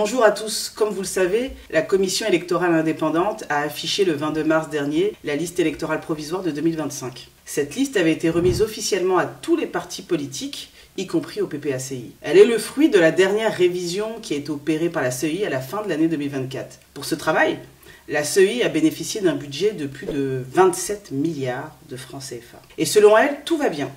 Bonjour à tous. Comme vous le savez, la Commission électorale indépendante a affiché le 22 mars dernier la liste électorale provisoire de 2025. Cette liste avait été remise officiellement à tous les partis politiques, y compris au PPACI. Elle est le fruit de la dernière révision qui a été opérée par la CEI à la fin de l'année 2024. Pour ce travail, la CEI a bénéficié d'un budget de plus de 27 milliards de francs CFA. Et selon elle, tout va bien.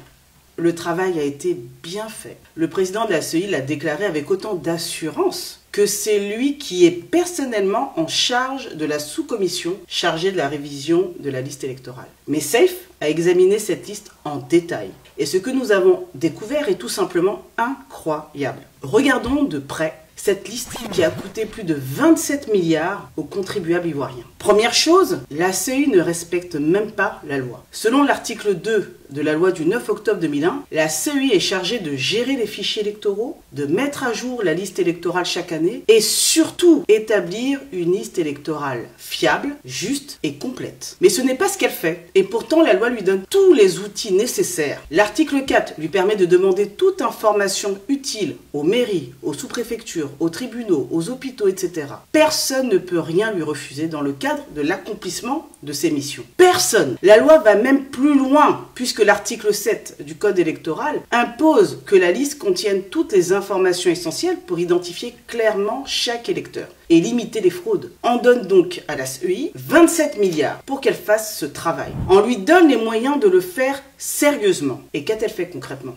Le travail a été bien fait. Le président de la CEI l'a déclaré avec autant d'assurance que c'est lui qui est personnellement en charge de la sous-commission chargée de la révision de la liste électorale. Mais SAFE a examiné cette liste en détail. Et ce que nous avons découvert est tout simplement incroyable. Regardons de près cette liste qui a coûté plus de 27 milliards aux contribuables ivoiriens. Première chose, la CEI ne respecte même pas la loi. Selon l'article 2 de la loi du 9 octobre 2001, la CEI est chargée de gérer les fichiers électoraux, de mettre à jour la liste électorale chaque année et surtout établir une liste électorale fiable, juste et complète. Mais ce n'est pas ce qu'elle fait et pourtant la loi lui donne tous les outils nécessaires. L'article 4 lui permet de demander toute information utile aux mairies, aux sous-préfectures, aux tribunaux, aux hôpitaux, etc. Personne ne peut rien lui refuser dans le cadre de l'accomplissement de ses missions. Personne. La loi va même plus loin puisque l'article 7 du Code électoral impose que la liste contienne toutes les informations essentielles pour identifier clairement chaque électeur et limiter les fraudes. On donne donc à la CEI 27 milliards pour qu'elle fasse ce travail. On lui donne les moyens de le faire sérieusement. Et qu'a-t-elle fait concrètement?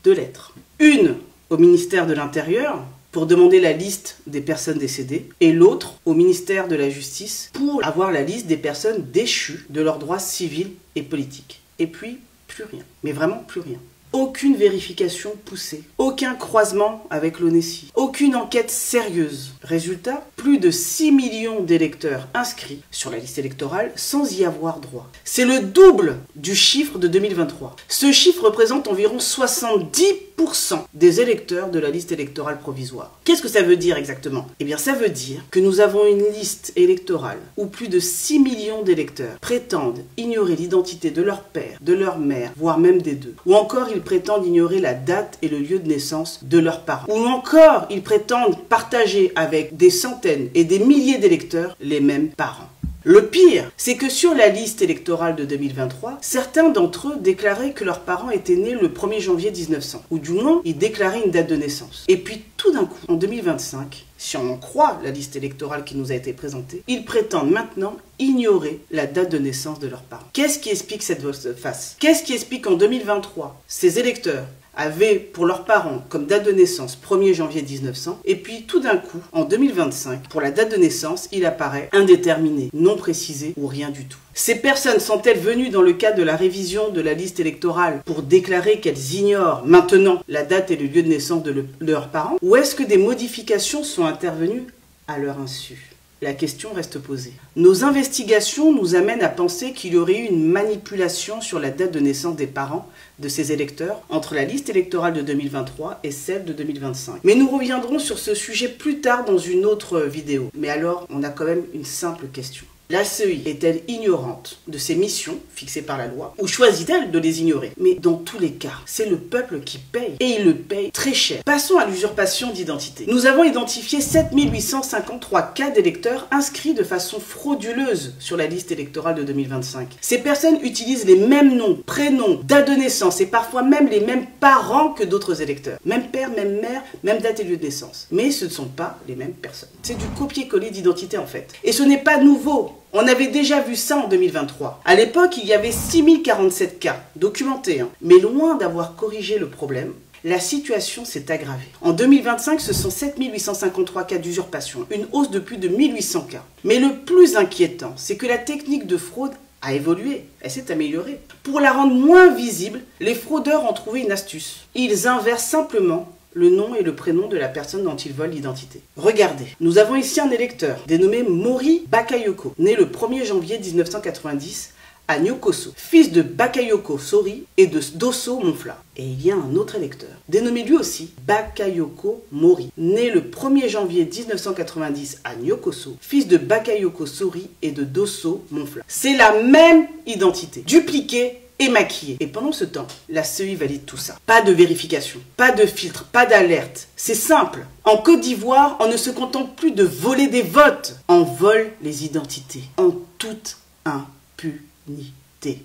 2 lettres. Une au ministère de l'Intérieur pour demander la liste des personnes décédées, et l'autre au ministère de la Justice pour avoir la liste des personnes déchues de leurs droits civils et politiques. Et puis, plus rien. Mais vraiment plus rien. Aucune vérification poussée, aucun croisement avec l'ONESI, aucune enquête sérieuse. Résultat, plus de 6 millions d'électeurs inscrits sur la liste électorale sans y avoir droit. C'est le double du chiffre de 2023. Ce chiffre représente environ 70% des électeurs de la liste électorale provisoire. Qu'est-ce que ça veut dire exactement? Eh bien, ça veut dire que nous avons une liste électorale où plus de 6 millions d'électeurs prétendent ignorer l'identité de leur père, de leur mère, voire même des deux. Ou encore, ils prétendent ignorer la date et le lieu de naissance de leurs parents. Ou encore, ils prétendent partager avec des centaines et des milliers d'électeurs les mêmes parents. Le pire, c'est que sur la liste électorale de 2023, certains d'entre eux déclaraient que leurs parents étaient nés le 1er janvier 1900, ou du moins, ils déclaraient une date de naissance. Et puis, tout d'un coup, en 2025, si on en croit la liste électorale qui nous a été présentée, ils prétendent maintenant ignorer la date de naissance de leurs parents. Qu'est-ce qui explique cette volte-face? Qu'est-ce qui explique qu'en 2023, ces électeurs avaient pour leurs parents comme date de naissance 1er janvier 1900 et puis tout d'un coup, en 2025, pour la date de naissance, il apparaît indéterminé, non précisé ou rien du tout. Ces personnes sont-elles venues dans le cadre de la révision de la liste électorale pour déclarer qu'elles ignorent maintenant la date et le lieu de naissance de leurs parents? Ou est-ce que des modifications sont intervenues à leur insu? La question reste posée. Nos investigations nous amènent à penser qu'il y aurait eu une manipulation sur la date de naissance des parents de ces électeurs entre la liste électorale de 2023 et celle de 2025. Mais nous reviendrons sur ce sujet plus tard dans une autre vidéo. Mais alors, on a quand même une simple question. La CEI est-elle ignorante de ses missions fixées par la loi ou choisit-elle de les ignorer? Mais dans tous les cas, c'est le peuple qui paye et il le paye très cher. Passons à l'usurpation d'identité. Nous avons identifié 7853 cas d'électeurs inscrits de façon frauduleuse sur la liste électorale de 2025. Ces personnes utilisent les mêmes noms, prénoms, date de naissance et parfois même les mêmes parents que d'autres électeurs. Même père, même mère, même date et lieu de naissance. Mais ce ne sont pas les mêmes personnes. C'est du copier-coller d'identité en fait. Et ce n'est pas nouveau. On avait déjà vu ça en 2023. À l'époque, il y avait 6047 cas documentés, mais loin d'avoir corrigé le problème, la situation s'est aggravée. En 2025, ce sont 7853 cas d'usurpation, une hausse de plus de 1800 cas. Mais le plus inquiétant, c'est que la technique de fraude a évolué, elle s'est améliorée. Pour la rendre moins visible, les fraudeurs ont trouvé une astuce. Ils inversent simplement le nom et le prénom de la personne dont ils volent l'identité. Regardez, nous avons ici un électeur dénommé Mori Bakayoko, né le 1er janvier 1990 à Nyokoso, fils de Bakayoko Sori et de Dosso Monfla. Et il y a un autre électeur, dénommé lui aussi Bakayoko Mori, né le 1er janvier 1990 à Nyokoso, fils de Bakayoko Sori et de Dosso Monfla. C'est la même identité, dupliquée et maquillés. Et pendant ce temps, la CEI valide tout ça. Pas de vérification, pas de filtre, pas d'alerte. C'est simple. En Côte d'Ivoire, on ne se contente plus de voler des votes. On vole les identités en toute impunité.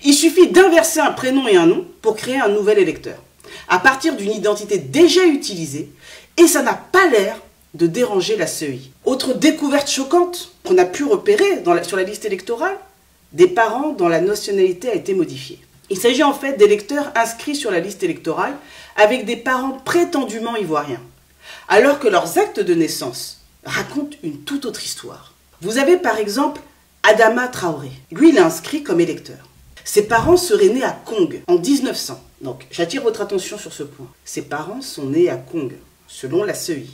Il suffit d'inverser un prénom et un nom pour créer un nouvel électeur, à partir d'une identité déjà utilisée, et ça n'a pas l'air de déranger la CEI. Autre découverte choquante qu'on a pu repérer sur la liste électorale, des parents dont la nationalité a été modifiée. Il s'agit en fait d'électeurs inscrits sur la liste électorale avec des parents prétendument ivoiriens, alors que leurs actes de naissance racontent une toute autre histoire. Vous avez par exemple Adama Traoré. Lui, il est inscrit comme électeur. Ses parents seraient nés à Kong en 1900. Donc, j'attire votre attention sur ce point. Ses parents sont nés à Kong, selon la CEI,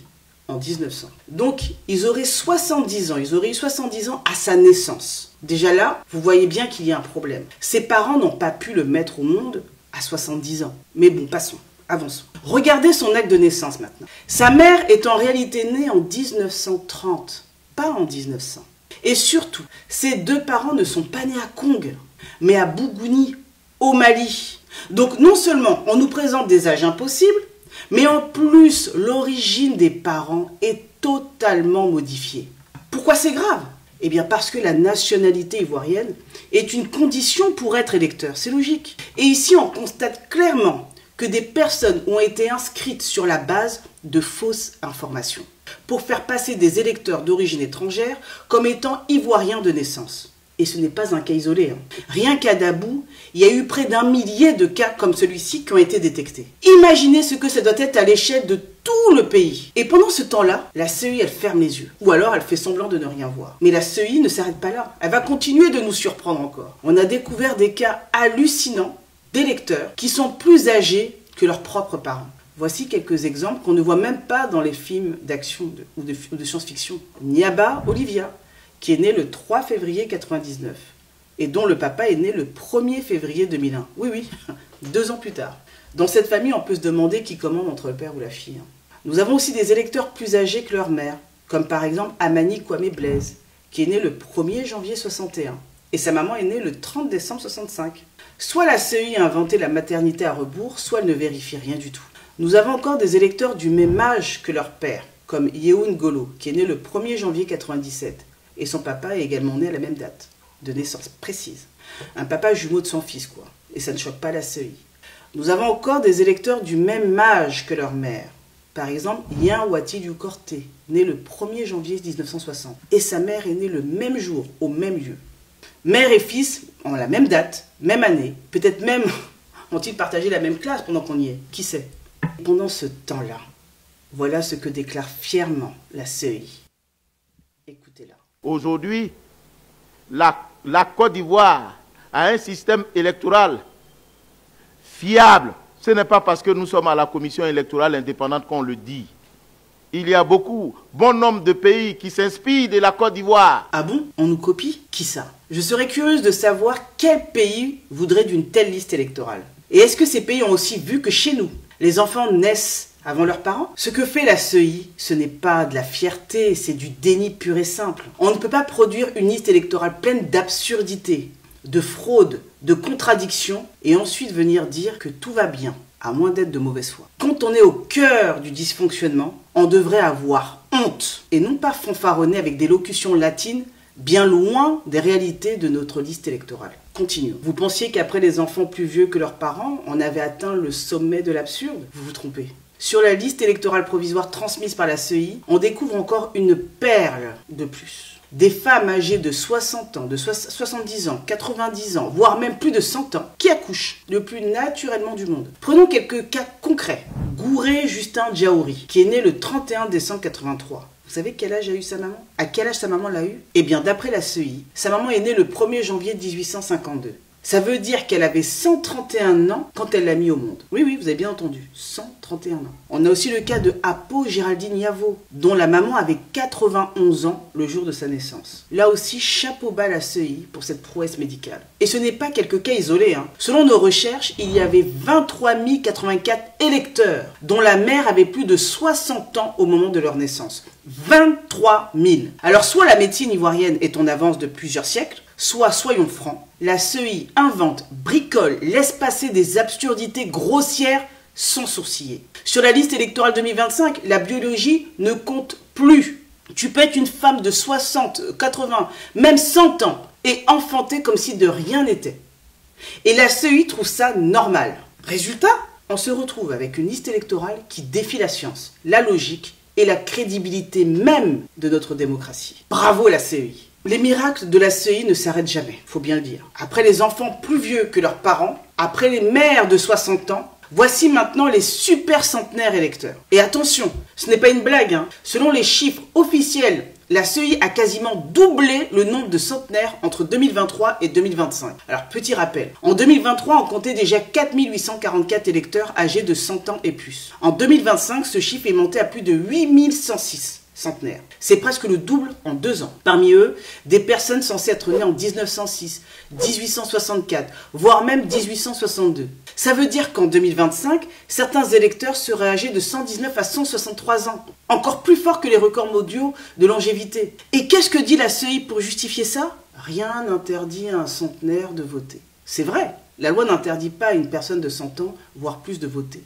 en 1900. Donc, ils auraient 70 ans. Ils auraient eu 70 ans à sa naissance. Déjà là, vous voyez bien qu'il y a un problème. Ses parents n'ont pas pu le mettre au monde à 70 ans. Mais bon, passons. Avançons. Regardez son acte de naissance maintenant. Sa mère est en réalité née en 1930, pas en 1900. Et surtout, ses deux parents ne sont pas nés à Kong, mais à Bougouni, au Mali. Donc non seulement on nous présente des âges impossibles, mais en plus l'origine des parents est totalement modifiée. Pourquoi c'est grave? Eh bien parce que la nationalité ivoirienne est une condition pour être électeur, c'est logique. Et ici on constate clairement que des personnes ont été inscrites sur la base de fausses informations, pour faire passer des électeurs d'origine étrangère comme étant ivoiriens de naissance. Et ce n'est pas un cas isolé. Rien qu'à Dabou, il y a eu près d'1 millier de cas comme celui-ci qui ont été détectés. Imaginez ce que ça doit être à l'échelle de tout le pays. Et pendant ce temps-là, la CEI, elle ferme les yeux. Ou alors, elle fait semblant de ne rien voir. Mais la CEI ne s'arrête pas là. Elle va continuer de nous surprendre encore. On a découvert des cas hallucinants d'électeurs qui sont plus âgés que leurs propres parents. Voici quelques exemples qu'on ne voit même pas dans les films d'action ou de science-fiction. Niaba Olivia, qui est né le 3 février 1999 et dont le papa est né le 1er février 2001. Oui, oui, 2 ans plus tard. Dans cette famille, on peut se demander qui commande entre le père ou la fille. Nous avons aussi des électeurs plus âgés que leur mère, comme par exemple Amani Kwame Blaise, qui est né le 1er janvier 61 et sa maman est née le 30 décembre 65. Soit la CEI a inventé la maternité à rebours, soit elle ne vérifie rien du tout. Nous avons encore des électeurs du même âge que leur père, comme Yehoun Golo, qui est né le 1er janvier 97. Et son papa est également né à la même date, de naissance précise. Un papa jumeau de son fils, quoi. Et ça ne choque pas la CEI. Nous avons encore des électeurs du même âge que leur mère. Par exemple, Yen Wati du Corté, né le 1er janvier 1960. Et sa mère est née le même jour, au même lieu. Mère et fils ont la même date, même année. Peut-être même ont-ils partagé la même classe pendant qu'on y est. Qui sait? Pendant ce temps-là, voilà ce que déclare fièrement la CEI. Écoutez-la. Aujourd'hui, la Côte d'Ivoire a un système électoral fiable. Ce n'est pas parce que nous sommes à la commission électorale indépendante qu'on le dit. Il y a bon nombre de pays qui s'inspirent de la Côte d'Ivoire. Ah bon? On nous copie? Qui ça? Je serais curieuse de savoir quel pays voudrait d'une telle liste électorale. Et est-ce que ces pays ont aussi vu que chez nous, les enfants naissent avant leurs parents? Ce que fait la CEI, ce n'est pas de la fierté, c'est du déni pur et simple. On ne peut pas produire une liste électorale pleine d'absurdités, de fraudes, de contradictions, et ensuite venir dire que tout va bien, à moins d'être de mauvaise foi. Quand on est au cœur du dysfonctionnement, on devrait avoir honte, et non pas fanfaronner avec des locutions latines bien loin des réalités de notre liste électorale. Continuons. Vous pensiez qu'après les enfants plus vieux que leurs parents, on avait atteint le sommet de l'absurde? Vous vous trompez. Sur la liste électorale provisoire transmise par la CEI, on découvre encore une perle de plus. Des femmes âgées de 60 ans, de 70 ans, 90 ans, voire même plus de 100 ans, qui accouchent le plus naturellement du monde. Prenons quelques cas concrets. Gouré Justin Djaouri, qui est né le 31 décembre 83. Vous savez quel âge a eu sa maman? À quel âge sa maman l'a eu? Eh bien, d'après la CEI, sa maman est née le 1er janvier 1852. Ça veut dire qu'elle avait 131 ans quand elle l'a mis au monde. Oui, oui, vous avez bien entendu, 131 ans. On a aussi le cas de Apo Géraldine Yavo, dont la maman avait 91 ans le jour de sa naissance. Là aussi, chapeau bas à la CEI pour cette prouesse médicale. Et ce n'est pas quelques cas isolés. Selon nos recherches, il y avait 23 084 électeurs, dont la mère avait plus de 60 ans au moment de leur naissance. 23 000. Alors soit la médecine ivoirienne est en avance de plusieurs siècles, Soit, soyons francs, la CEI invente, bricole, laisse passer des absurdités grossières sans sourciller. Sur la liste électorale 2025, la biologie ne compte plus. Tu peux être une femme de 60, 80, même 100 ans et enfanter comme si de rien n'était. Et la CEI trouve ça normal. Résultat, on se retrouve avec une liste électorale qui défie la science, la logique et la crédibilité même de notre démocratie. Bravo la CEI. Les miracles de la CEI ne s'arrêtent jamais, faut bien le dire. Après les enfants plus vieux que leurs parents, après les mères de 60 ans, voici maintenant les super centenaires électeurs. Et attention, ce n'est pas une blague, hein. Selon les chiffres officiels, la CEI a quasiment doublé le nombre de centenaires entre 2023 et 2025. Alors petit rappel, en 2023 on comptait déjà 4844 électeurs âgés de 100 ans et plus. En 2025, ce chiffre est monté à plus de 8106. Centenaires. C'est presque le double en 2 ans. Parmi eux, des personnes censées être nées en 1906, 1864, voire même 1862. Ça veut dire qu'en 2025, certains électeurs seraient âgés de 119 à 163 ans. Encore plus fort que les records mondiaux de longévité. Et qu'est-ce que dit la CEI pour justifier ça? Rien n'interdit à un centenaire de voter. C'est vrai, la loi n'interdit pas à une personne de 100 ans, voire plus, de voter.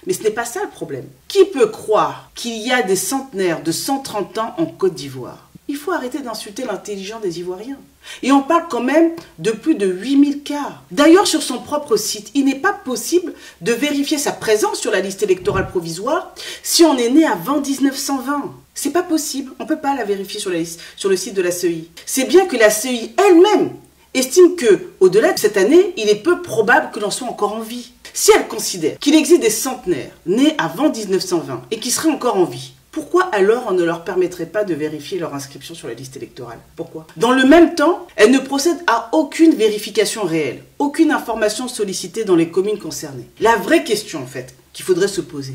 Mais ce n'est pas ça le problème. Qui peut croire qu'il y a des centenaires de 130 ans en Côte d'Ivoire? Il faut arrêter d'insulter l'intelligence des Ivoiriens. Et on parle quand même de plus de 8000 cas. D'ailleurs, sur son propre site, il n'est pas possible de vérifier sa présence sur la liste électorale provisoire si on est né avant 1920. C'est pas possible, on ne peut pas la vérifier sur le site de la CEI. C'est bien que la CEI elle-même estime que, au-delà de cette année, il est peu probable que l'on soit encore en vie. Si elle considère qu'il existe des centenaires nés avant 1920 et qui seraient encore en vie, pourquoi alors on ne leur permettrait pas de vérifier leur inscription sur la liste électorale? Pourquoi? Dans le même temps, elle ne procède à aucune vérification réelle, aucune information sollicitée dans les communes concernées. La vraie question, en fait, qu'il faudrait se poser,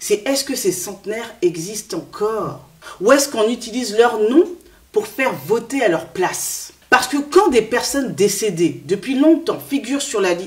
c'est est-ce que ces centenaires existent encore? Ou est-ce qu'on utilise leur nom pour faire voter à leur place? Parce que quand des personnes décédées depuis longtemps figurent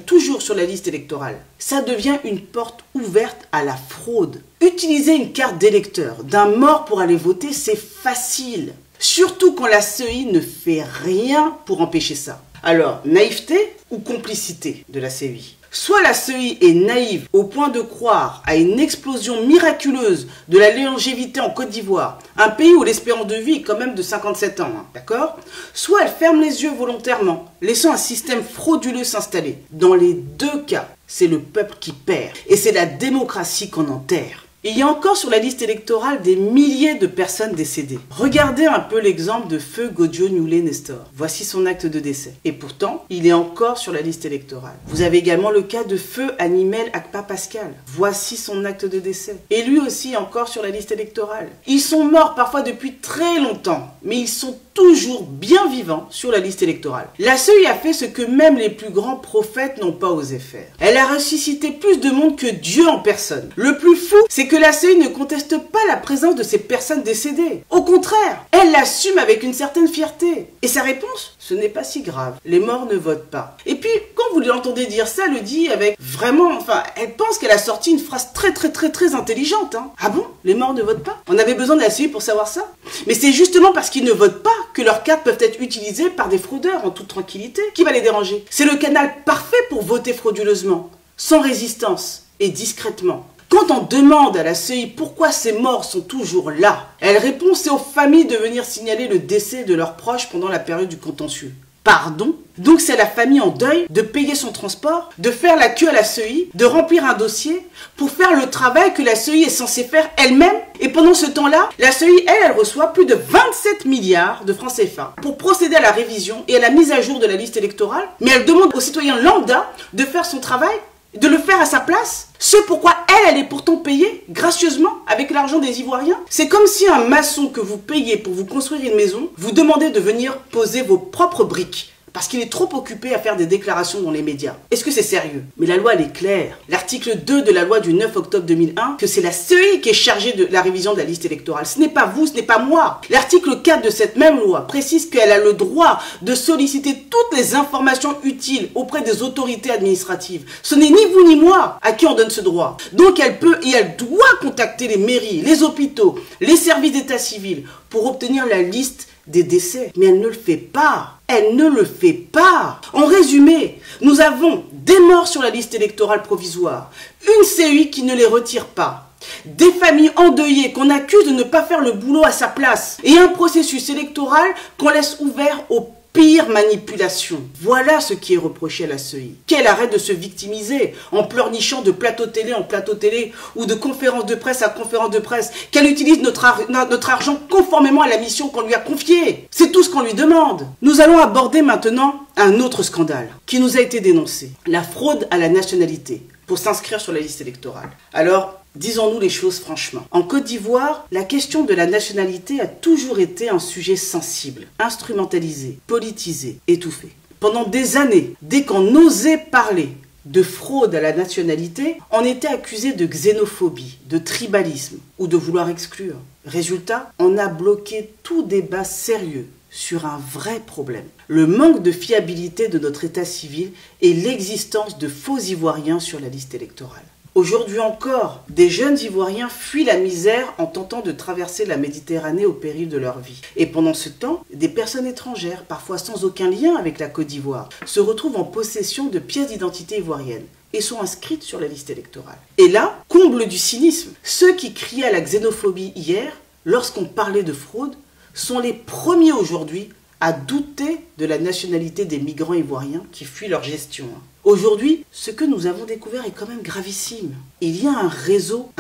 toujours sur la liste électorale, ça devient une porte ouverte à la fraude. Utiliser une carte d'électeur d'un mort pour aller voter, c'est facile. Surtout quand la CEI ne fait rien pour empêcher ça. Alors, naïveté ou complicité de la CEI? Soit la CEI est naïve au point de croire à une explosion miraculeuse de la longévité en Côte d'Ivoire, un pays où l'espérance de vie est quand même de 57 ans, d'accord? Soit elle ferme les yeux volontairement, laissant un système frauduleux s'installer. Dans les deux cas, c'est le peuple qui perd et c'est la démocratie qu'on enterre. Il y a encore sur la liste électorale des milliers de personnes décédées. Regardez un peu l'exemple de feu Godio Nyoulé Nestor. Voici son acte de décès. Et pourtant, il est encore sur la liste électorale. Vous avez également le cas de feu Animel Akpa Pascal. Voici son acte de décès. Et lui aussi encore sur la liste électorale. Ils sont morts parfois depuis très longtemps, mais ils sont toujours bien vivants sur la liste électorale. La CEI a fait ce que même les plus grands prophètes n'ont pas osé faire. Elle a ressuscité plus de monde que Dieu en personne. Le plus fou, c'est que la CEI ne conteste pas la présence de ces personnes décédées. Au contraire, elle l'assume avec une certaine fierté. Et sa réponse, ce n'est pas si grave. Les morts ne votent pas. Et puis, quand vous l'entendez dire ça, elle le dit avec vraiment, elle pense qu'elle a sorti une phrase très intelligente. Hein. Ah bon? Les morts ne votent pas? On avait besoin de la CEI pour savoir ça? Mais c'est justement parce qu'ils ne votent pas que leurs cartes peuvent être utilisées par des fraudeurs en toute tranquillité. Qui va les déranger? C'est le canal parfait pour voter frauduleusement, sans résistance et discrètement. Quand on demande à la CEI pourquoi ces morts sont toujours là, elle répond c'est aux familles de venir signaler le décès de leurs proches pendant la période du contentieux. Pardon? Donc c'est à la famille en deuil de payer son transport, de faire la queue à la CEI, de remplir un dossier pour faire le travail que la CEI est censée faire elle-même. Et pendant ce temps-là, la CEI, elle reçoit plus de 27 milliards de francs CFA pour procéder à la révision et à la mise à jour de la liste électorale. Mais elle demande aux citoyens lambda de faire son travail, de le faire à sa place. Ce pourquoi elle est pourtant payée gracieusement avec l'argent des Ivoiriens. C'est comme si un maçon que vous payez pour vous construire une maison vous demandait de venir poser vos propres briques. Parce qu'il est trop occupé à faire des déclarations dans les médias. Est-ce que c'est sérieux? Mais la loi, elle est claire. L'article 2 de la loi du 9 octobre 2001, que c'est la CEI qui est chargée de la révision de la liste électorale. Ce n'est pas vous, ce n'est pas moi. L'article 4 de cette même loi précise qu'elle a le droit de solliciter toutes les informations utiles auprès des autorités administratives. Ce n'est ni vous ni moi à qui on donne ce droit. Donc elle peut et elle doit contacter les mairies, les hôpitaux, les services d'état civil pour obtenir la liste des décès. Mais elle ne le fait pas. Elle ne le fait pas. En résumé, nous avons des morts sur la liste électorale provisoire, une CEI qui ne les retire pas, des familles endeuillées qu'on accuse de ne pas faire le boulot à sa place et un processus électoral qu'on laisse ouvert aux pire manipulation. Voilà ce qui est reproché à la CEI. Qu'elle arrête de se victimiser en pleurnichant de plateau télé en plateau télé ou de conférence de presse à conférence de presse. Qu'elle utilise notre argent conformément à la mission qu'on lui a confiée. C'est tout ce qu'on lui demande. Nous allons aborder maintenant un autre scandale qui nous a été dénoncé. La fraude à la nationalité pour s'inscrire sur la liste électorale. Alors, disons-nous les choses franchement. En Côte d'Ivoire, la question de la nationalité a toujours été un sujet sensible, instrumentalisé, politisé, étouffé. Pendant des années, dès qu'on osait parler de fraude à la nationalité, on était accusé de xénophobie, de tribalisme ou de vouloir exclure. Résultat, on a bloqué tout débat sérieux sur un vrai problème. Le manque de fiabilité de notre état civil et l'existence de faux Ivoiriens sur la liste électorale. Aujourd'hui encore, des jeunes Ivoiriens fuient la misère en tentant de traverser la Méditerranée au péril de leur vie. Et pendant ce temps, des personnes étrangères, parfois sans aucun lien avec la Côte d'Ivoire, se retrouvent en possession de pièces d'identité ivoiriennes et sont inscrites sur la liste électorale. Et là, comble du cynisme, ceux qui criaient à la xénophobie hier, lorsqu'on parlait de fraude, sont les premiers aujourd'hui à douter de la nationalité des migrants ivoiriens qui fuient leur gestion. Aujourd'hui, ce que nous avons découvert est quand même gravissime. Il y a un réseau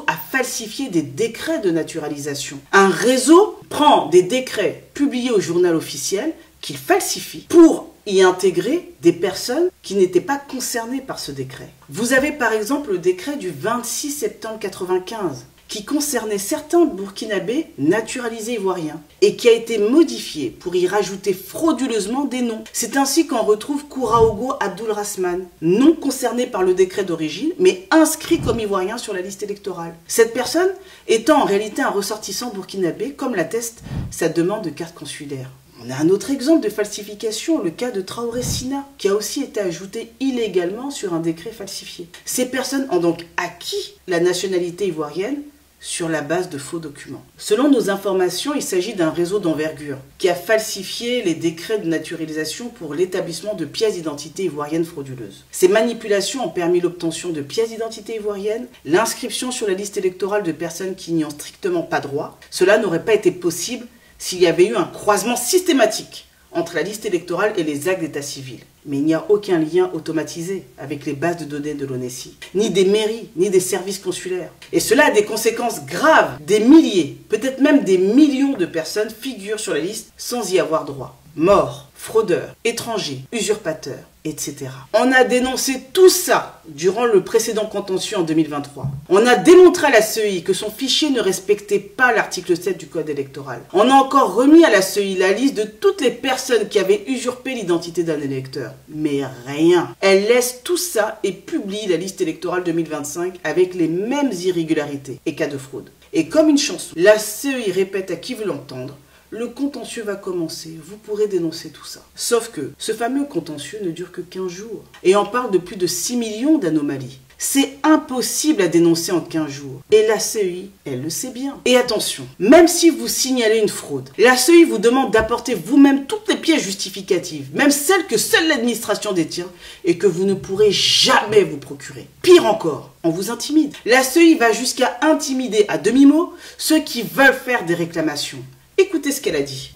à falsifier des décrets de naturalisation. Un réseau prend des décrets publiés au journal officiel qu'il falsifie pour y intégrer des personnes qui n'étaient pas concernées par ce décret. Vous avez par exemple le décret du 26 septembre 1995 qui concernait certains Burkinabés naturalisés ivoiriens et qui a été modifié pour y rajouter frauduleusement des noms. C'est ainsi qu'on retrouve Kouraogo Abdulrahman, non concerné par le décret d'origine, mais inscrit comme ivoirien sur la liste électorale. Cette personne étant en réalité un ressortissant burkinabé, comme l'atteste sa demande de carte consulaire. On a un autre exemple de falsification, le cas de Traoré Sina, qui a aussi été ajouté illégalement sur un décret falsifié. Ces personnes ont donc acquis la nationalité ivoirienne sur la base de faux documents. Selon nos informations, il s'agit d'un réseau d'envergure qui a falsifié les décrets de naturalisation pour l'établissement de pièces d'identité ivoiriennes frauduleuses. Ces manipulations ont permis l'obtention de pièces d'identité ivoiriennes, l'inscription sur la liste électorale de personnes qui n'y ont strictement pas droit. Cela n'aurait pas été possible s'il y avait eu un croisement systématique entre la liste électorale et les actes d'état civil. Mais il n'y a aucun lien automatisé avec les bases de données de l'ONESI, ni des mairies, ni des services consulaires. Et cela a des conséquences graves. Des milliers, peut-être même des millions de personnes figurent sur la liste sans y avoir droit. Morts, fraudeurs, étrangers, usurpateurs, etc. On a dénoncé tout ça durant le précédent contentieux en 2023. On a démontré à la CEI que son fichier ne respectait pas l'article 7 du Code électoral. On a encore remis à la CEI la liste de toutes les personnes qui avaient usurpé l'identité d'un électeur. Mais rien. Elle laisse tout ça et publie la liste électorale 2025 avec les mêmes irrégularités et cas de fraude. Et comme une chanson, la CEI répète à qui veut l'entendre: le contentieux va commencer, vous pourrez dénoncer tout ça. Sauf que ce fameux contentieux ne dure que 15 jours. Et on parle de plus de 6 millions d'anomalies. C'est impossible à dénoncer en 15 jours. Et la CEI, elle le sait bien. Et attention, même si vous signalez une fraude, la CEI vous demande d'apporter vous-même toutes les pièces justificatives, même celles que seule l'administration détient et que vous ne pourrez jamais vous procurer. Pire encore, on vous intimide. La CEI va jusqu'à intimider à demi-mot ceux qui veulent faire des réclamations. Écoutez ce qu'elle a dit.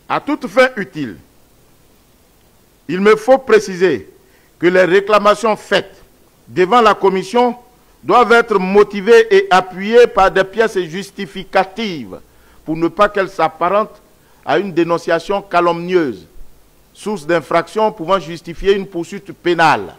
À toute fin utile, il me faut préciser que les réclamations faites devant la commission doivent être motivées et appuyées par des pièces justificatives pour ne pas qu'elles s'apparentent à une dénonciation calomnieuse, source d'infraction pouvant justifier une poursuite pénale.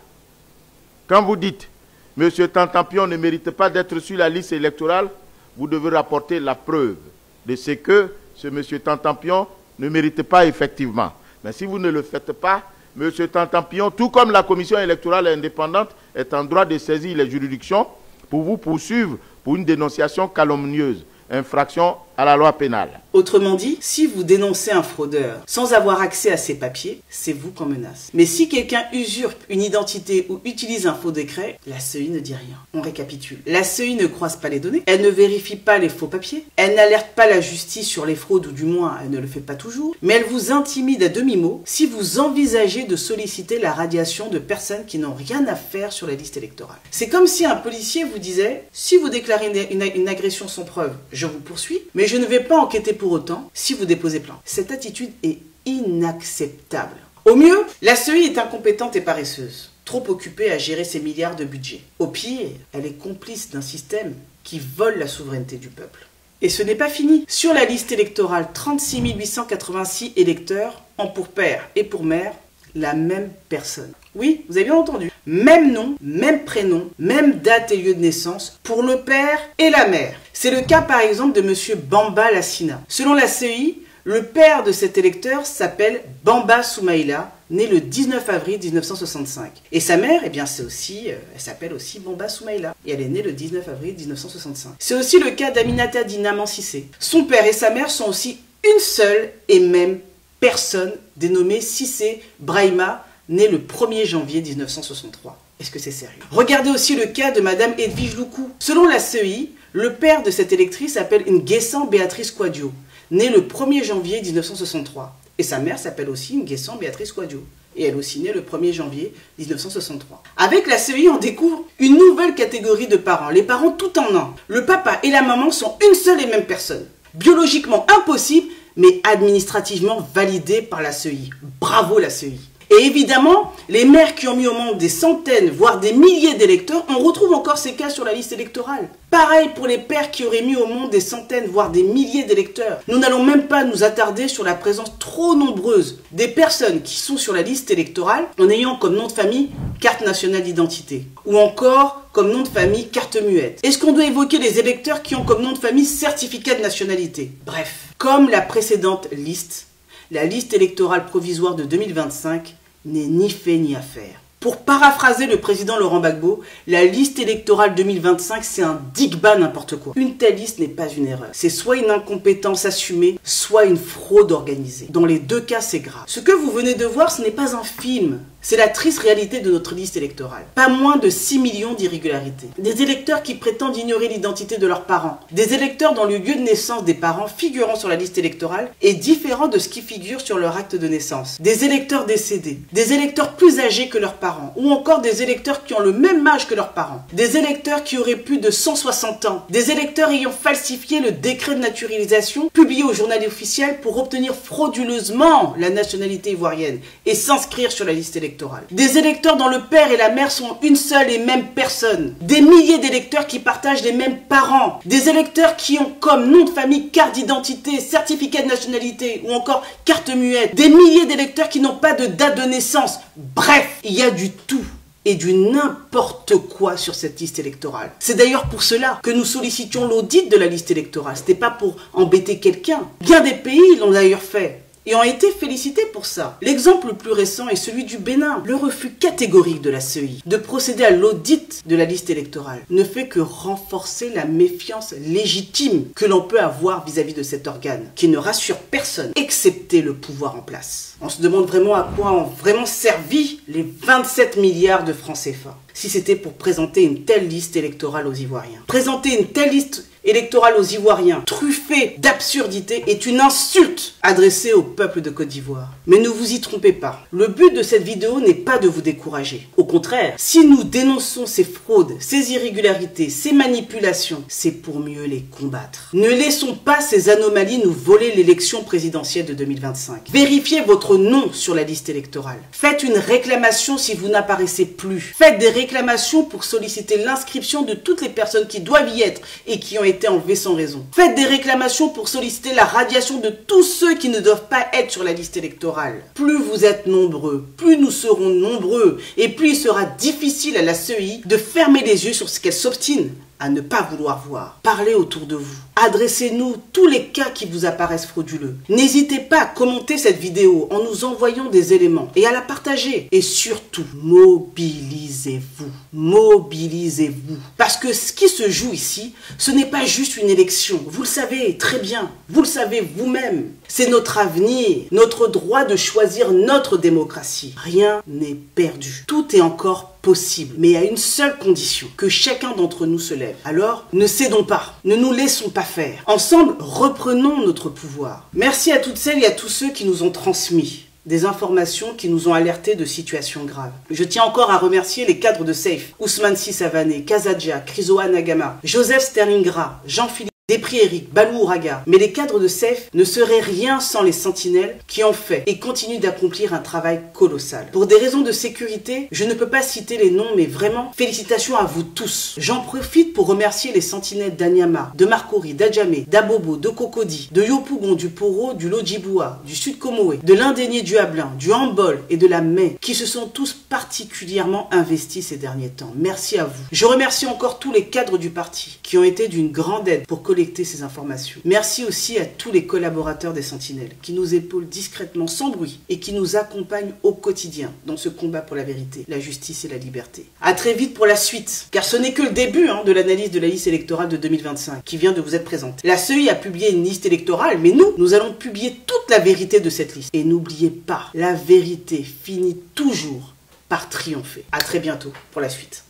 Quand vous dites « M. Tantampion ne mérite pas d'être sur la liste électorale », vous devez rapporter la preuve de ce que ce M. Tantampion ne mérite pas effectivement. Mais si vous ne le faites pas, M. Tantampion, tout comme la commission électorale indépendante, est en droit de saisir les juridictions pour vous poursuivre pour une dénonciation calomnieuse, infraction à la loi pénale. Autrement dit, si vous dénoncez un fraudeur sans avoir accès à ses papiers, c'est vous qu'on menace. Mais si quelqu'un usurpe une identité ou utilise un faux décret, la CEI ne dit rien. On récapitule. La CEI ne croise pas les données, elle ne vérifie pas les faux papiers, elle n'alerte pas la justice sur les fraudes, ou du moins elle ne le fait pas toujours, mais elle vous intimide à demi-mot si vous envisagez de solliciter la radiation de personnes qui n'ont rien à faire sur la liste électorale. C'est comme si un policier vous disait, si vous déclarez une agression sans preuve, je vous poursuis, mais je ne vais pas enquêter pour autant si vous déposez plainte. Cette attitude est inacceptable. Au mieux, la CEI est incompétente et paresseuse, trop occupée à gérer ses milliards de budget. Au pire, elle est complice d'un système qui vole la souveraineté du peuple. Et ce n'est pas fini. Sur la liste électorale, 36 886 électeurs ont pour père et pour mère la même personne. Oui, vous avez bien entendu. Même nom, même prénom, même date et lieu de naissance pour le père et la mère. C'est le cas par exemple de monsieur Bamba Lassina. Selon la CEI, le père de cet électeur s'appelle Bamba Soumaïla, né le 19 avril 1965. Et sa mère, eh bien elle s'appelle aussi Bamba Soumaïla. Et elle est née le 19 avril 1965. C'est aussi le cas d'Aminata Dinaman Cissé. Son père et sa mère sont aussi une seule et même personne dénommée Cissé Brahima, née le 1er janvier 1963. Est-ce que c'est sérieux? Regardez aussi le cas de Madame Edwige Loukou. Selon la CEI, le père de cette électrice s'appelle Nguessan Béatrice Kouadio, née le 1er janvier 1963. Et sa mère s'appelle aussi Nguessan Béatrice Kouadio. Et elle aussi née le 1er janvier 1963. Avec la CEI, on découvre une nouvelle catégorie de parents, les parents tout en un. Le papa et la maman sont une seule et même personne. Biologiquement impossible, mais administrativement validé par la CEI. Bravo la CEI. Et évidemment, les mères qui ont mis au monde des centaines, voire des milliers d'électeurs, on retrouve encore ces cas sur la liste électorale. Pareil pour les pères qui auraient mis au monde des centaines, voire des milliers d'électeurs. Nous n'allons même pas nous attarder sur la présence trop nombreuse des personnes qui sont sur la liste électorale en ayant comme nom de famille carte nationale d'identité, ou encore comme nom de famille carte muette. Est-ce qu'on doit évoquer les électeurs qui ont comme nom de famille certificat de nationalité? Bref, comme la précédente liste, la liste électorale provisoire de 2025 n'est ni fait ni à faire. Pour paraphraser le président Laurent Gbagbo, la liste électorale 2025, c'est un digba n'importe quoi. Une telle liste n'est pas une erreur. C'est soit une incompétence assumée, soit une fraude organisée. Dans les deux cas, c'est grave. Ce que vous venez de voir, ce n'est pas un film. C'est la triste réalité de notre liste électorale. Pas moins de 6 millions d'irrégularités. Des électeurs qui prétendent ignorer l'identité de leurs parents. Des électeurs dont le lieu de naissance des parents figurant sur la liste électorale est différent de ce qui figure sur leur acte de naissance. Des électeurs décédés. Des électeurs plus âgés que leurs parents. Ou encore des électeurs qui ont le même âge que leurs parents. Des électeurs qui auraient plus de 160 ans. Des électeurs ayant falsifié le décret de naturalisation publié au journal officiel pour obtenir frauduleusement la nationalité ivoirienne et s'inscrire sur la liste électorale. Des électeurs dont le père et la mère sont une seule et même personne. Des milliers d'électeurs qui partagent les mêmes parents. Des électeurs qui ont comme nom de famille carte d'identité, certificat de nationalité ou encore carte muette. Des milliers d'électeurs qui n'ont pas de date de naissance. Bref, il y a du tout et du n'importe quoi sur cette liste électorale. C'est d'ailleurs pour cela que nous sollicitions l'audit de la liste électorale. C'était pas pour embêter quelqu'un. Bien des pays l'ont d'ailleurs fait et ont été félicités pour ça. L'exemple le plus récent est celui du Bénin. Le refus catégorique de la CEI de procéder à l'audit de la liste électorale ne fait que renforcer la méfiance légitime que l'on peut avoir vis-à-vis de cet organe, qui ne rassure personne, excepté le pouvoir en place. On se demande vraiment à quoi ont vraiment servi les 27 milliards de francs CFA, si c'était pour présenter une telle liste électorale aux Ivoiriens. Présenter une telle liste électorale aux Ivoiriens, truffée d'absurdité, est une insulte adressée au peuple de Côte d'Ivoire. Mais ne vous y trompez pas, le but de cette vidéo n'est pas de vous décourager. Au contraire, si nous dénonçons ces fraudes, ces irrégularités, ces manipulations, c'est pour mieux les combattre. Ne laissons pas ces anomalies nous voler l'élection présidentielle de 2025. Vérifiez votre nom sur la liste électorale. Faites une réclamation si vous n'apparaissez plus. Faites des réclamations pour solliciter l'inscription de toutes les personnes qui doivent y être et qui ont été enlevés sans raison. Faites des réclamations pour solliciter la radiation de tous ceux qui ne doivent pas être sur la liste électorale. Plus vous êtes nombreux, plus nous serons nombreux et plus il sera difficile à la CEI de fermer les yeux sur ce qu'elle s'obstine à ne pas vouloir voir. Parlez autour de vous. Adressez-nous tous les cas qui vous apparaissent frauduleux. N'hésitez pas à commenter cette vidéo en nous envoyant des éléments et à la partager. Et surtout, mobilisez-vous. Mobilisez-vous. Parce que ce qui se joue ici, ce n'est pas juste une élection. Vous le savez très bien. Vous le savez vous-même. C'est notre avenir, notre droit de choisir notre démocratie. Rien n'est perdu. Tout est encore possible, mais à une seule condition, que chacun d'entre nous se lève. Alors, ne cédons pas, ne nous laissons pas faire. Ensemble, reprenons notre pouvoir. Merci à toutes celles et à tous ceux qui nous ont transmis des informations qui nous ont alertés de situations graves. Je tiens encore à remercier les cadres de SAFE, Ousmane Sissavané, Kazadja, Chrysoa Nagama, Joseph Sterlingra, Jean-Philippe Despris Eric, Balou Ouraga. Mais les cadres de SAFE ne seraient rien sans les sentinelles qui ont fait et continuent d'accomplir un travail colossal. Pour des raisons de sécurité, je ne peux pas citer les noms, mais vraiment, félicitations à vous tous. J'en profite pour remercier les sentinelles d'Anyama, de Marcory, d'Adjamé, d'Abobo, de Cocody, de Yopougon, du Poro, du Lodjiboua, du Sud Comoé, de l'Indénié du Hablin, du Hambol et de la Mai, qui se sont tous particulièrement investis ces derniers temps. Merci à vous. Je remercie encore tous les cadres du parti qui ont été d'une grande aide pour collecter ces informations. Merci aussi à tous les collaborateurs des Sentinelles qui nous épaulent discrètement sans bruit et qui nous accompagnent au quotidien dans ce combat pour la vérité, la justice et la liberté. À très vite pour la suite, car ce n'est que le début de l'analyse de la liste électorale de 2025 qui vient de vous être présente. La CEI a publié une liste électorale, mais nous allons publier toute la vérité de cette liste. Et n'oubliez pas, la vérité finit toujours par triompher. À très bientôt pour la suite.